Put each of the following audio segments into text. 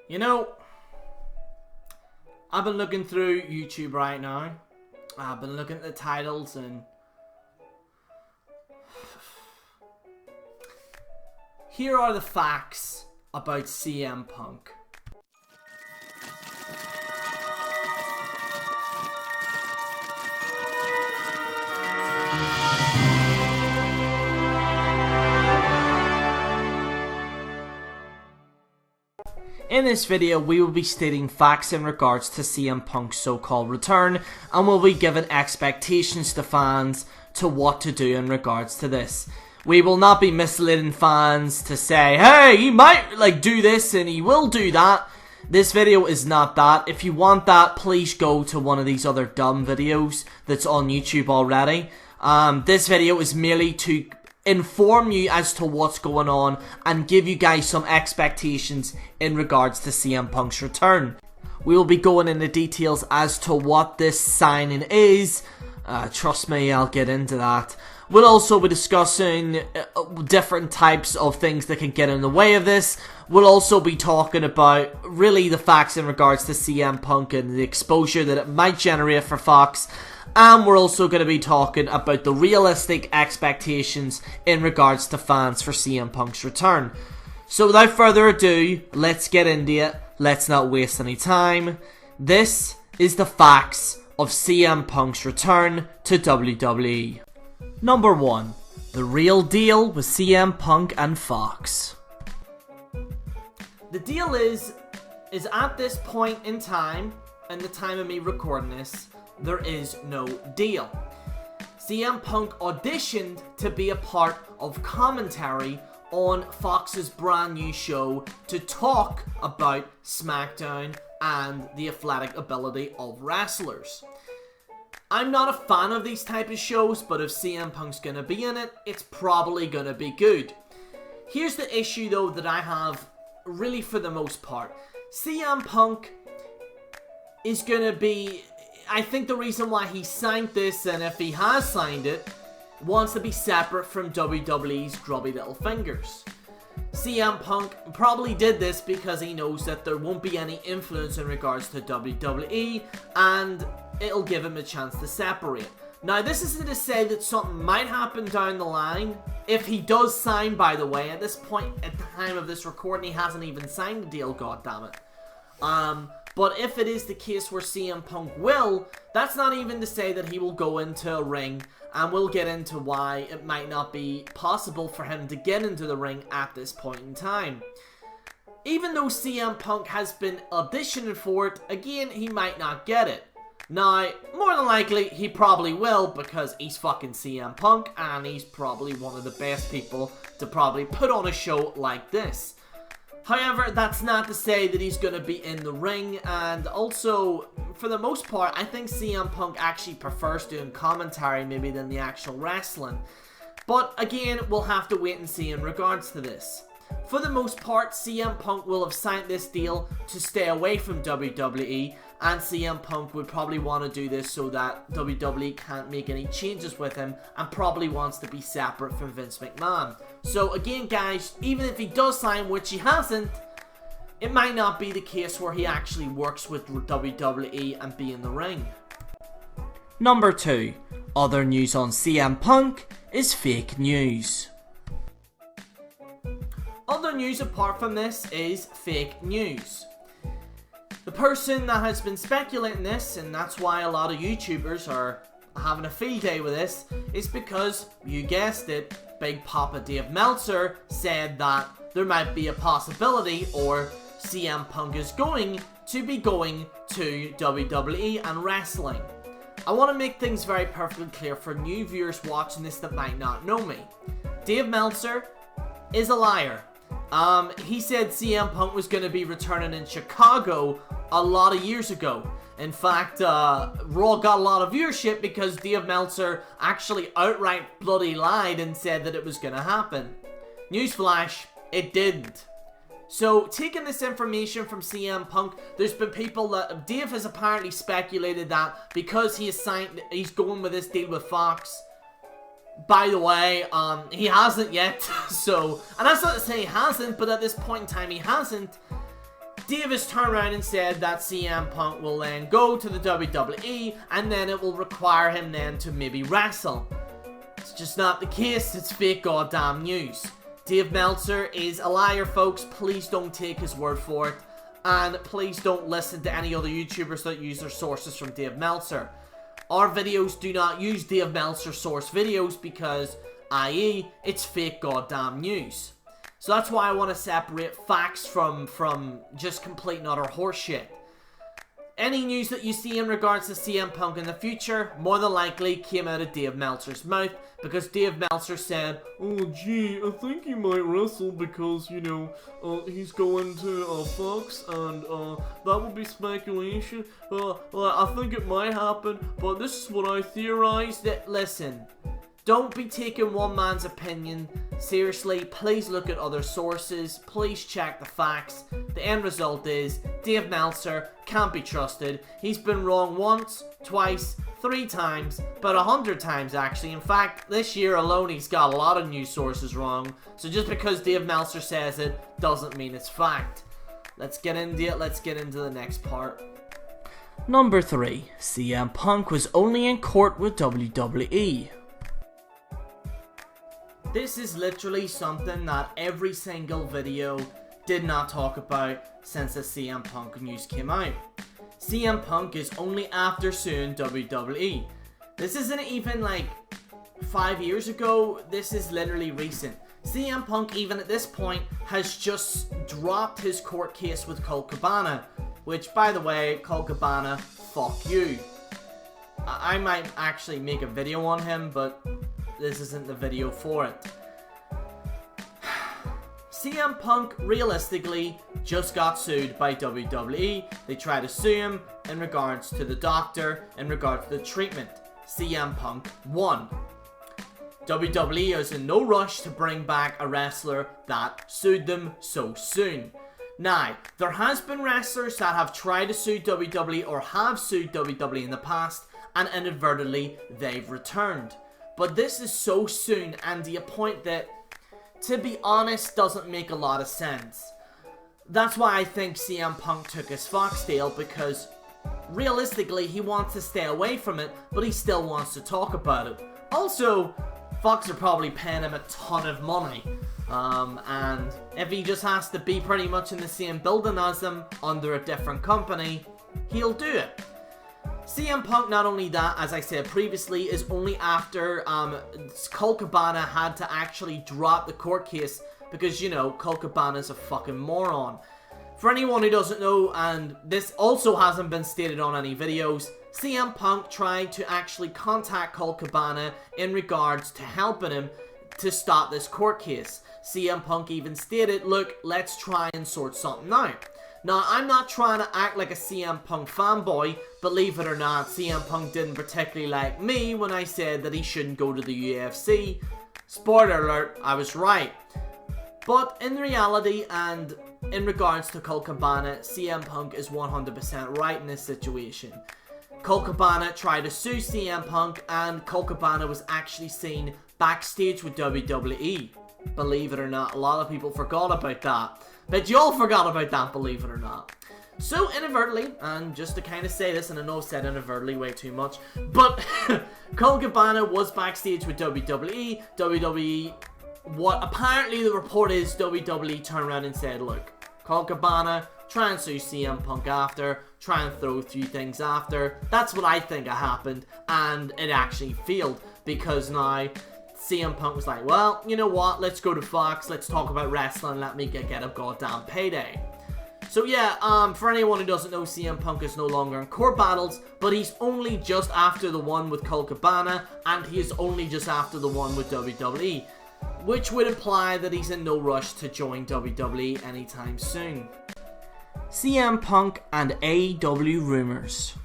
You know, I've been looking through YouTube right now. I've been looking at the titles and here are the facts about CM Punk. In this video, we will be stating facts in regards to CM Punk's so-called return, and we'll be giving expectations to fans to what to do in regards to this. We will not be misleading fans to say, hey, he might do this and he will do that. This video is not that. If you want that, please go to one of these other dumb videos that's on YouTube already. This video is merely to inform you as to what's going on and give you guys some expectations in regards to CM Punk's return. We will be going into details as to what this signing is. Trust me, I'll get into that. We'll also be discussing different types of things that can get in the way of this. We'll also be talking about really the facts in regards to CM Punk and the exposure that it might generate for Fox. And we're also going to be talking about the realistic expectations in regards to fans for CM Punk's return. So without further ado, let's get into it. Let's not waste any time. This is the facts of CM Punk's return to WWE. Number 1. The real deal with CM Punk and Fox. The deal is at this point in time, and the time of me recording this, there is no deal. CM Punk auditioned to be a part of commentary on Fox's brand new show to talk about SmackDown and the athletic ability of wrestlers. I'm not a fan of these type of shows, but if CM Punk's gonna be in it, it's probably gonna be good. Here's the issue though that I have, really for the most part. CM Punk is gonna be, I think the reason why he signed this, and if he has signed it, wants to be separate from WWE's grubby little fingers. CM Punk probably did this because he knows that there won't be any influence in regards to WWE, and it'll give him a chance to separate. Now, this isn't to say that something might happen down the line. If he does sign, by the way, at this point, at the time of this recording, he hasn't even signed the deal, goddammit. But if it is the case where CM Punk will, that's not even to say that he will go into a ring, and we'll get into why it might not be possible for him to get into the ring at this point in time. Even though CM Punk has been auditioning for it, again, he might not get it. Now, more than likely, he probably will, because he's fucking CM Punk, and he's probably one of the best people to probably put on a show like this. However, that's not to say that he's going to be in the ring, and also, for the most part, I think CM Punk actually prefers doing commentary maybe than the actual wrestling. But again, we'll have to wait and see in regards to this. For the most part, CM Punk will have signed this deal to stay away from WWE, and CM Punk would probably want to do this so that WWE can't make any changes with him, and probably wants to be separate from Vince McMahon. So again guys, even if he does sign, which he hasn't, it might not be the case where he actually works with WWE and be in the ring. Number 2. Other news on CM Punk is fake news. Other news apart from this is fake news. The person that has been speculating this, and that's why a lot of YouTubers are having a field day with this, is because, you guessed it, Big Papa Dave Meltzer said that there might be a possibility, or CM Punk is going to be going to WWE and wrestling. I want to make things very perfectly clear for new viewers watching this that might not know me. Dave Meltzer is a liar. He said CM Punk was going to be returning in Chicago a lot of years ago. In fact, Raw got a lot of viewership because Dave Meltzer actually outright bloody lied and said that it was going to happen. Newsflash, it didn't. So, taking this information from CM Punk, there's been people that Dave has apparently speculated that because he has signed, he's going with this deal with Fox. By the way, he hasn't yet. So, and that's not to say he hasn't, but at this point in time he hasn't. Davis turned around and said that CM Punk will then go to the WWE and then it will require him then to maybe wrestle. It's just not the case, it's fake goddamn news. Dave Meltzer is a liar, folks. Please don't take his word for it. And please don't listen to any other YouTubers that use their sources from Dave Meltzer. Our videos do not use Dave Meltzer source videos because, i.e., it's fake goddamn news. So that's why I want to separate facts from just complete and utter horseshit. Any news that you see in regards to CM Punk in the future more than likely came out of Dave Meltzer's mouth, because Dave Meltzer said, "Oh gee, I think he might wrestle because, you know, he's going to Fox, and that would be speculation. Well, I think it might happen, but this is what I theorized." Listen, don't be taking one man's opinion seriously. Please look at other sources. Please check the facts. The end result is Dave Meltzer can't be trusted. He's been wrong once, twice, 3 times, about 100 times actually. In fact, this year alone he's got a lot of news sources wrong. So just because Dave Meltzer says it doesn't mean it's fact. Let's get into it. Let's get into the next part. Number 3. CM Punk was only in court with WWE. This is literally something that every single video did not talk about since the CM Punk news came out. CM Punk is only after suing WWE. This isn't even like 5 years ago, this is literally recent. CM Punk, even at this point, has just dropped his court case with Colt Cabana, which, by the way, Colt Cabana, fuck you. I might actually make a video on him, but this isn't the video for it. CM Punk realistically just got sued by WWE. They tried to sue him in regards to the doctor, in regards to the treatment. CM Punk won. WWE is in no rush to bring back a wrestler that sued them so soon. Now, there has been wrestlers that have tried to sue WWE or have sued WWE in the past, and inadvertently they've returned. But this is so soon, and to a point that, to be honest, doesn't make a lot of sense. That's why I think CM Punk took his Fox deal, because realistically he wants to stay away from it, but he still wants to talk about it. Also, Fox are probably paying him a ton of money, and if he just has to be pretty much in the same building as them under a different company, he'll do it. CM Punk, not only that, as I said previously, is only after Colt Cabana had to actually drop the court case because, you know, Colt Cabana's a fucking moron. For anyone who doesn't know, and this also hasn't been stated on any videos, CM Punk tried to actually contact Colt Cabana in regards to helping him to stop this court case. CM Punk even stated, "Look, let's try and sort something out." Now, I'm not trying to act like a CM Punk fanboy. Believe it or not, CM Punk didn't particularly like me when I said that he shouldn't go to the UFC. Spoiler alert, I was right. But in reality, and in regards to Colt Cabana, CM Punk is 100% right in this situation. Colt Cabana tried to sue CM Punk, and Colt Cabana was actually seen backstage with WWE. Believe it or not, a lot of people forgot about that. But y'all forgot about that, believe it or not. So inadvertently, and just to kind of say this, and I know I've said inadvertently way too much, but Colt Cabana was backstage with WWE. WWE, what apparently the report is, WWE turned around and said, "Look, Colt Cabana, try and sue CM Punk after, try and throw a few things after." That's what I think happened, and it actually failed, because now CM Punk was like, "Well, you know what, let's go to Fox, let's talk about wrestling, let me get a goddamn payday." So yeah, for anyone who doesn't know, CM Punk is no longer in court battles, but he's only just after the one with Colt Cabana, and he is only just after the one with WWE, which would imply that he's in no rush to join WWE anytime soon. CM Punk and AEW Rumors.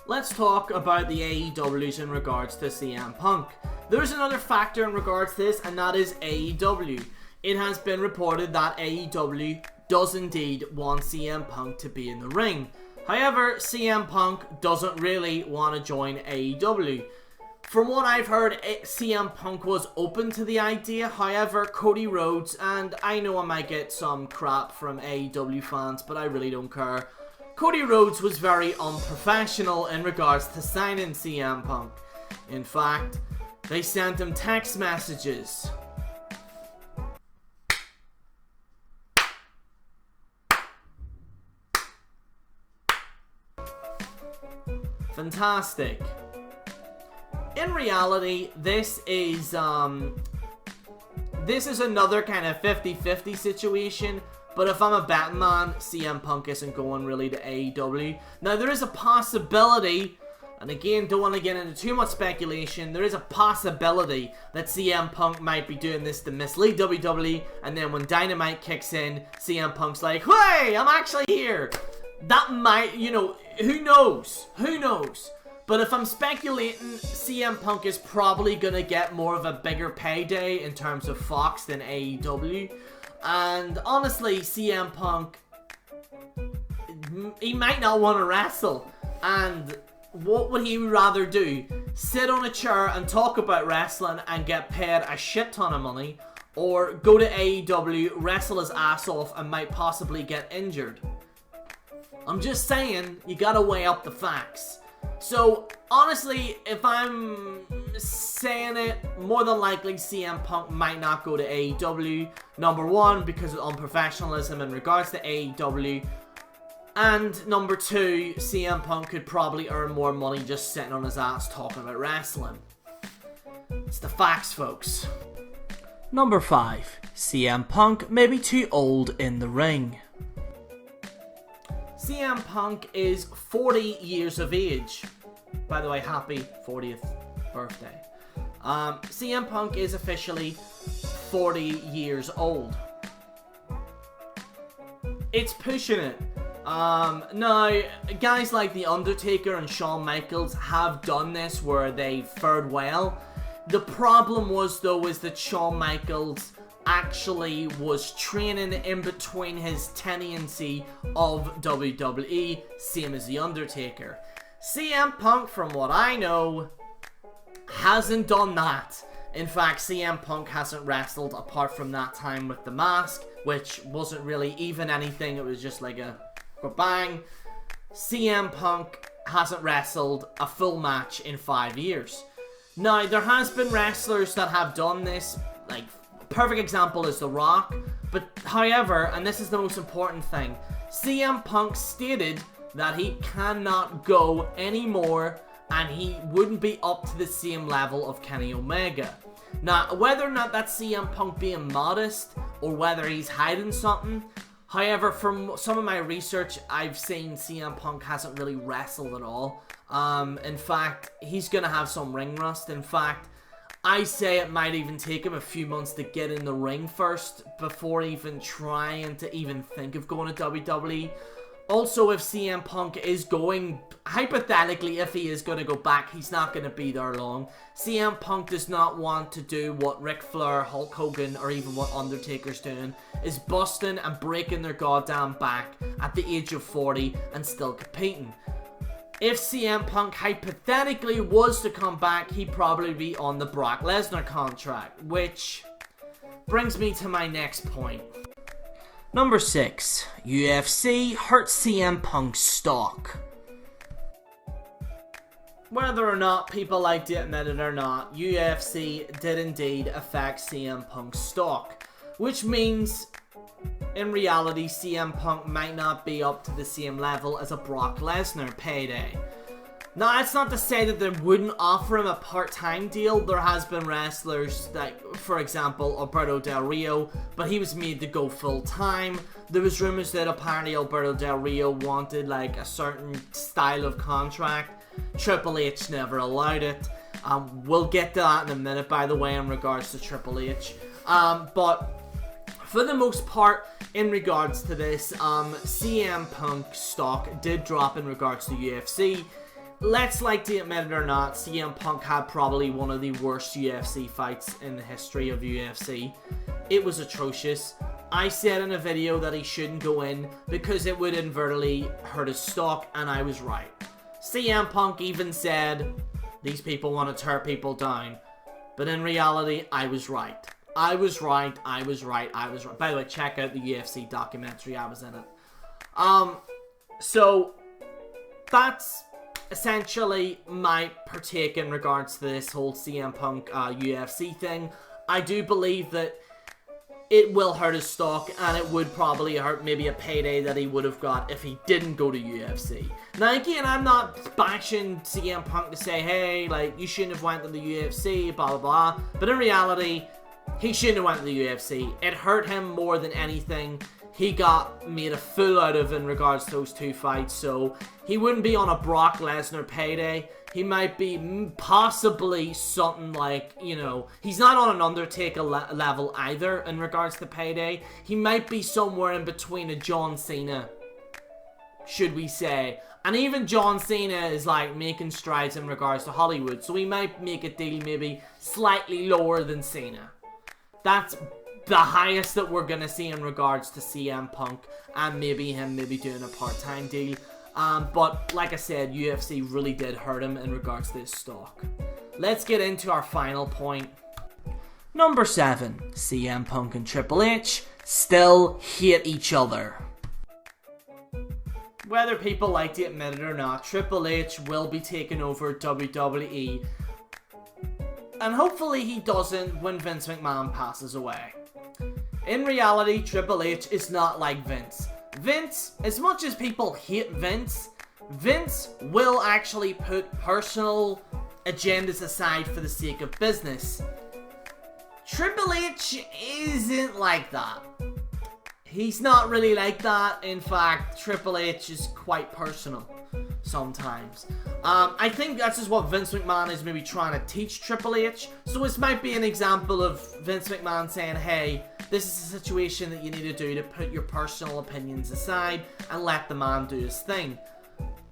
Let's talk about the AEWs in regards to CM Punk. There's another factor in regards to this, and that is AEW. It has been reported that AEW does indeed want CM Punk to be in the ring. However, CM Punk doesn't really want to join AEW. From what I've heard, CM Punk was open to the idea. However, Cody Rhodes, and I know I might get some crap from AEW fans, but I really don't care. Cody Rhodes was very unprofessional in regards to signing CM Punk. In fact, they sent him text messages. Fantastic. In reality, this is another kind of 50-50 situation. But if I'm a betting man, CM Punk isn't going really to AEW. Now, there is a possibility, and again, don't want to get into too much speculation, there is a possibility that CM Punk might be doing this to mislead WWE, and then when Dynamite kicks in, CM Punk's like, hey, I'm actually here. That might, you know, who knows? Who knows? But if I'm speculating, CM Punk is probably going to get more of a bigger payday in terms of Fox than AEW. And honestly, CM Punk, he might not want to wrestle. And what would he rather do? Sit on a chair and talk about wrestling and get paid a shit ton of money? Or go to AEW, wrestle his ass off and might possibly get injured? I'm just saying, you gotta weigh up the facts. So, honestly, if I'm saying it, more than likely CM Punk might not go to AEW. Number one, because of unprofessionalism in regards to AEW. And number two, CM Punk could probably earn more money just sitting on his ass talking about wrestling. It's the facts, folks. Number 5. CM Punk may be too old in the ring. CM Punk is 40 years of age. By the way, happy 40th birthday. CM Punk is officially 40 years old. It's pushing it. Now, guys like The Undertaker and Shawn Michaels have done this where they fared well. The problem was, though, is that Shawn Michaels actually was training in between his tenancy of WWE, same as The Undertaker. CM Punk, from what I know, hasn't done that. In fact, CM Punk hasn't wrestled apart from that time with the mask, which wasn't really even anything, it was just like a bang. CM Punk hasn't wrestled a full match in 5 years. Now, there has been wrestlers that have done this, like, perfect example is The Rock, but however, and this is the most important thing, CM Punk stated that he cannot go anymore and he wouldn't be up to the same level of Kenny Omega. Now, whether or not that's CM Punk being modest or whether he's hiding something, however, from some of my research, I've seen CM Punk hasn't really wrestled at all. In fact, he's gonna have some ring rust. In fact, I say it might even take him a few months to get in the ring first before even trying to even think of going to WWE. Also, if CM Punk is going, hypothetically, if he is going to go back, he's not going to be there long. CM Punk does not want to do what Ric Flair, Hulk Hogan, or even what Undertaker's doing, is busting and breaking their goddamn back at the age of 40 and still competing. If CM Punk hypothetically was to come back, he'd probably be on the Brock Lesnar contract, which brings me to my next point. Number 6. UFC hurts CM Punk's stock. Whether or not people like to admit it or not, UFC did indeed affect CM Punk's stock, which means in reality CM Punk might not be up to the same level as a Brock Lesnar payday. Now, that's not to say that they wouldn't offer him a part-time deal. There has been wrestlers like, for example, Alberto Del Rio, but he was made to go full-time. There was rumors that apparently Alberto Del Rio wanted like a certain style of contract. Triple H never allowed it. We'll get to that in a minute, by the way, in regards to Triple H. But for the most part, in regards to this, CM Punk's stock did drop in regards to UFC. Let's like to admit it or not, CM Punk had probably one of the worst UFC fights in the history of UFC. It was atrocious. I said in a video that he shouldn't go in because it would inadvertently hurt his stock, and I was right. CM Punk even said These people want to tear people down. But in reality, I was right. I was right. By the way, check out the UFC documentary. I was in it. So that's essentially my partake in regards to this whole CM Punk UFC thing. I do believe that it will hurt his stock, and it would probably hurt maybe a payday that he would have got if he didn't go to UFC. Now again, I'm not bashing CM Punk to say, hey, like, you shouldn't have went to the UFC, blah blah blah. But in reality, he shouldn't have went to the UFC. It hurt him more than anything. He got made a fool out of in regards to those two fights, so he wouldn't be on a Brock Lesnar payday. He might be possibly something like, you know, he's not on an Undertaker level either in regards to payday. He might be somewhere in between a John Cena, should we say. And even John Cena is like making strides in regards to Hollywood, so he might make a deal maybe slightly lower than Cena. That's the highest that we're going to see in regards to CM Punk, and maybe him doing a part-time deal. But like I said, UFC really did hurt him in regards to his stock. Let's get into our final point. Number 7. CM Punk and Triple H still hate each other. Whether people like to admit it or not, Triple H will be taking over WWE. And hopefully he doesn't when Vince McMahon passes away. In reality, Triple H is not like Vince. Vince, as much as people hate Vince, Vince will actually put personal agendas aside for the sake of business. Triple H isn't like that. He's not really like that. In fact, Triple H is quite personal sometimes. I think that's just what Vince McMahon is maybe trying to teach Triple H. So this might be an example of Vince McMahon saying, hey, this is a situation that you need to do to put your personal opinions aside and let the man do his thing.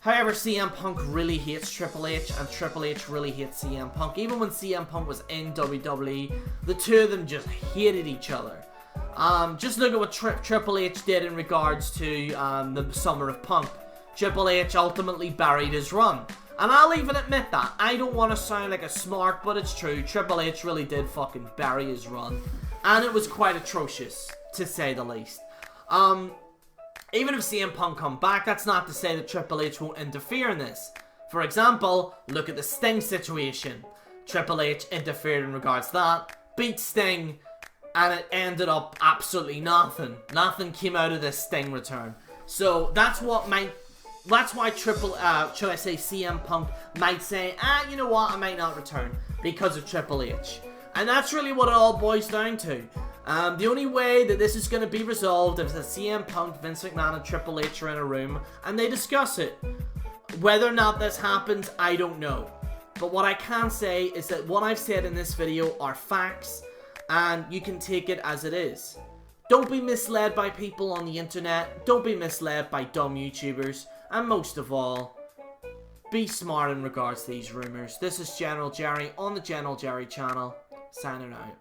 However, CM Punk really hates Triple H, and Triple H really hates CM Punk. Even when CM Punk was in WWE, the two of them just hated each other. Just look at what Triple H did in regards to the Summer of Punk. Triple H ultimately buried his run. And I'll even admit that. I don't want to sound like a smart, but it's true. Triple H really did fucking bury his run. And it was quite atrocious, to say the least. Even if CM Punk come back, that's not to say that Triple H won't interfere in this. For example, look at the Sting situation. Triple H interfered in regards to that, beat Sting, and it ended up absolutely nothing. Nothing came out of this Sting return. So that's why CM Punk might say, you know what, I might not return because of Triple H. And that's really what it all boils down to. The only way that this is going to be resolved is that CM Punk, Vince McMahon, and Triple H are in a room and they discuss it. Whether or not this happens, I don't know. But what I can say is that what I've said in this video are facts, and you can take it as it is. Don't be misled by people on the internet. Don't be misled by dumb YouTubers. And most of all, be smart in regards to these rumors. This is General Jerry on the General Jerry channel. Signing out.